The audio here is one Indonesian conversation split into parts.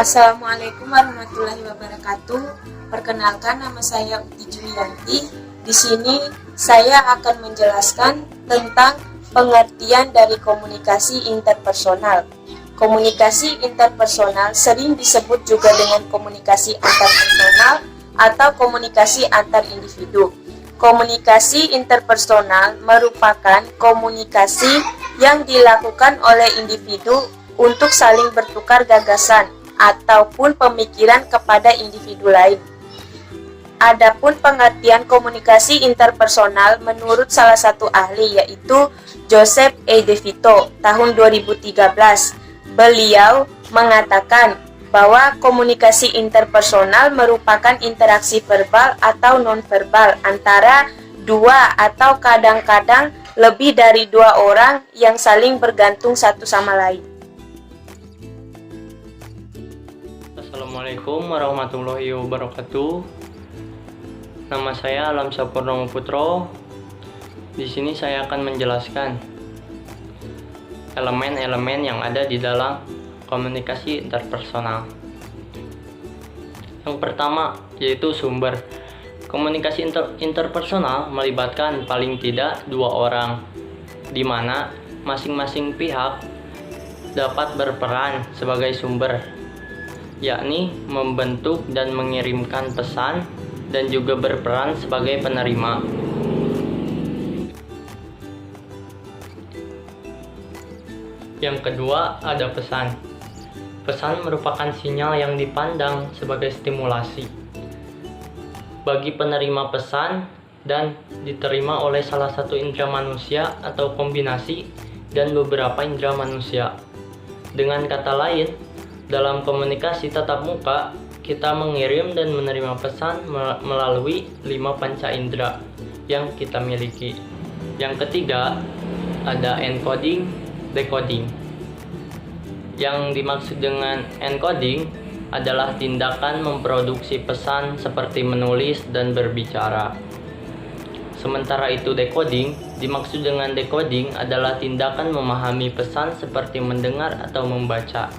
Assalamualaikum warahmatullahi wabarakatuh. Perkenalkan, nama saya Uti Julianti. Di sini saya akan menjelaskan tentang pengertian dari komunikasi interpersonal. Komunikasi interpersonal sering disebut juga dengan komunikasi antarpersonal atau komunikasi antar individu. Komunikasi interpersonal merupakan komunikasi yang dilakukan oleh individu untuk saling bertukar gagasan ataupun pemikiran kepada individu lain. Adapun pengertian komunikasi interpersonal menurut salah satu ahli, yaitu Joseph E. DeVito tahun 2013. Beliau mengatakan bahwa komunikasi interpersonal merupakan interaksi verbal atau nonverbal antara dua atau kadang-kadang lebih dari dua orang yang saling bergantung satu sama lain. Assalamualaikum warahmatullahi wabarakatuh. Nama saya Alamsyah Purnomo Putro. Di sini saya akan menjelaskan elemen-elemen yang ada di dalam komunikasi interpersonal. Yang pertama yaitu sumber. Komunikasi interpersonal melibatkan paling tidak dua orang, di mana masing-masing pihak dapat berperan sebagai sumber, yakni membentuk dan mengirimkan pesan dan juga berperan sebagai penerima. Yang kedua ada pesan. Pesan merupakan sinyal yang dipandang sebagai stimulasi bagi penerima pesan dan diterima oleh salah satu indera manusia atau kombinasi dan beberapa indera manusia. Dengan kata lain, dalam komunikasi tatap muka, kita mengirim dan menerima pesan melalui 5 panca indera yang kita miliki. Yang ketiga, ada encoding, decoding. Yang dimaksud dengan encoding adalah tindakan memproduksi pesan seperti menulis dan berbicara. Sementara itu decoding, dimaksud dengan decoding adalah tindakan memahami pesan seperti mendengar atau membaca.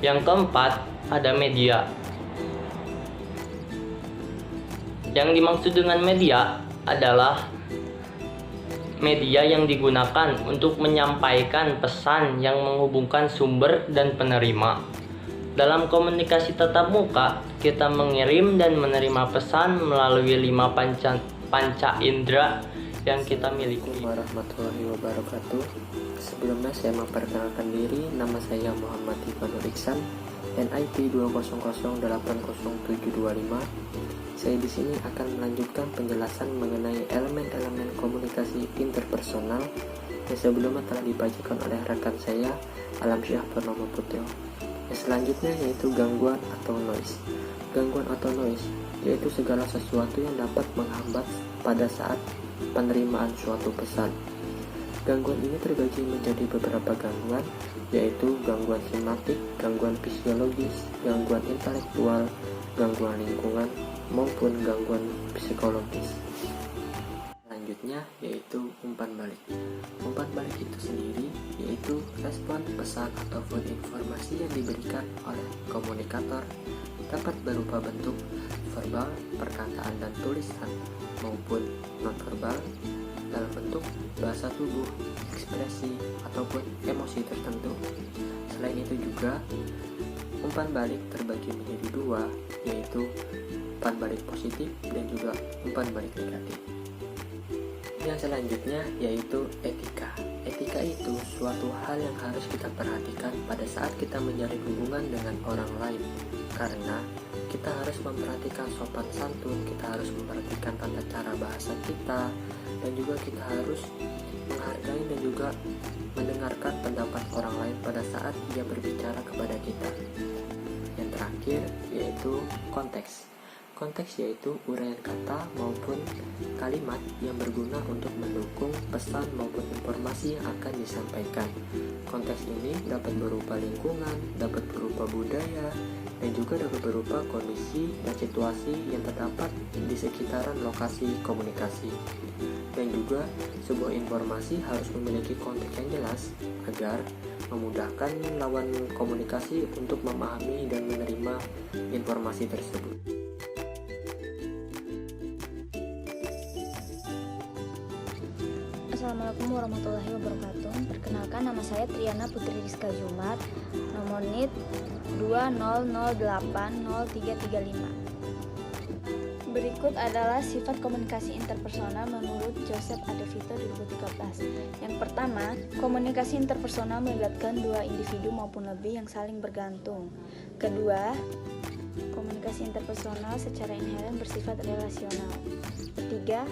Yang keempat, ada media. Yang dimaksud dengan media adalah media yang digunakan untuk menyampaikan pesan yang menghubungkan sumber dan penerima. Dalam komunikasi tatap muka, kita mengirim dan menerima pesan melalui 5 panca indera yang kita miliki. Assalamualaikum warahmatullahi wabarakatuh. Sebelumnya saya memperkenalkan diri, nama saya Muhammad Ivanul Iksan, NIP 2008075. Saya di sini akan melanjutkan penjelasan mengenai elemen-elemen komunikasi interpersonal yang sebelumnya telah dibacakan oleh rekan saya Alamsyah Purnomo Putro. Yang selanjutnya yaitu gangguan atau noise. Gangguan atau noise yaitu segala sesuatu yang dapat menghambat pada saat penerimaan suatu pesan. Gangguan ini terbagi menjadi beberapa gangguan, yaitu gangguan simatik, gangguan fisiologis, gangguan intelektual, gangguan lingkungan, maupun gangguan psikologis. Selanjutnya yaitu umpan balik. Umpan balik itu sendiri yaitu respon pesan ataupun informasi yang diberikan oleh komunikator, dapat berupa bentuk verbal, perkataan dan tulisan, maupun nonverbal dalam bentuk bahasa tubuh, ekspresi, ataupun emosi tertentu. Selain itu juga, umpan balik terbagi menjadi dua, yaitu umpan balik positif dan juga umpan balik negatif. Yang selanjutnya yaitu etika. Etika itu suatu hal yang harus kita perhatikan pada saat kita menjalin hubungan dengan orang lain, karena kita harus memperhatikan sopan santun, kita harus memperhatikan tata cara bahasa kita, dan juga kita harus menghargai dan juga mendengarkan pendapat orang lain pada saat dia berbicara kepada kita. Yang terakhir yaitu konteks. Konteks yaitu uraian kata maupun kalimat yang berguna untuk mendukung pesan maupun informasi yang akan disampaikan. Konteks ini dapat berupa lingkungan, dapat berupa budaya, dan juga dapat berupa kondisi dan situasi yang terdapat di sekitaran lokasi komunikasi. Dan juga sebuah informasi harus memiliki konteks yang jelas agar memudahkan lawan komunikasi untuk memahami dan menerima informasi tersebut. Assalamualaikum warahmatullahi wabarakatuh. Perkenalkan, nama saya Triana Putri Rizka Jumar, nomor NIT 2008035. Berikut adalah sifat komunikasi interpersonal menurut Joseph Adevito 2013. Yang pertama, komunikasi interpersonal melibatkan dua individu maupun lebih yang saling bergantung. Kedua, komunikasi interpersonal secara inheren bersifat relasional. Ketiga,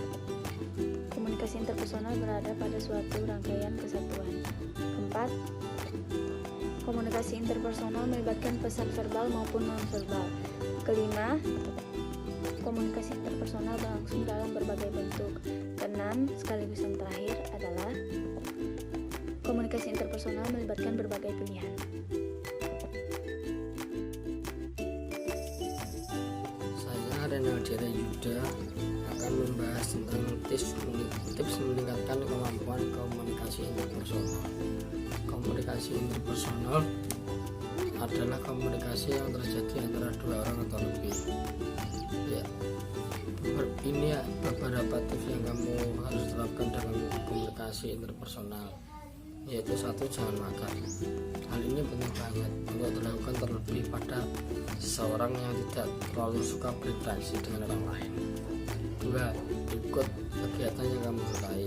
komunikasi interpersonal berada pada suatu rangkaian kesatuan. Keempat, komunikasi interpersonal melibatkan pesan verbal maupun nonverbal. Kelima, komunikasi interpersonal berlangsung dalam berbagai bentuk. Keenam, sekaligus yang terakhir adalah komunikasi interpersonal melibatkan berbagai pilihan. Saya Renaldi Yuda akan membahas tentang tips meningkatkan kemampuan komunikasi interpersonal. Komunikasi interpersonal adalah komunikasi yang terjadi antara dua orang atau lebih. Ini beberapa tips yang kamu harus terapkan dalam komunikasi interpersonal, yaitu 1. Jangan makan. Hal ini penting banget untuk dilakukan terlebih pada seseorang yang tidak terlalu suka berinteraksi dengan orang lain. 2. Ikut kegiatan yang kamu sukai.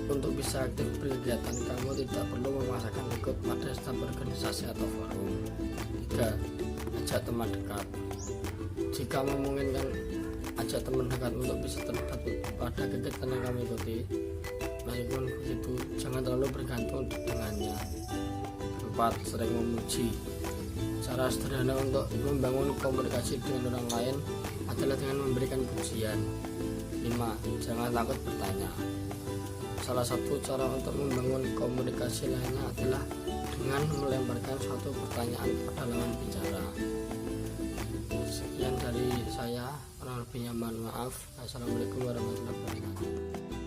Untuk bisa aktif berkegiatan, kamu tidak perlu memaksakan ikut pada setiap organisasi atau forum. 3. Ajak teman dekat. Jika memungkinkan, ajak teman dekat untuk bisa terlibat pada kegiatan yang kamu ikuti. Meskipun begitu, jangan terlalu bergantung dengannya. 4. Sering memuji. Cara sederhana untuk membangun komunikasi dengan orang lain adalah dengan memberikan pujian. 5. Jangan takut bertanya. Salah satu cara untuk membangun komunikasi lainnya adalah dengan melemparkan suatu pertanyaan pada lawan bicara. Sekian dari saya, kurang lebihnya mohon maaf. Assalamualaikum warahmatullahi wabarakatuh.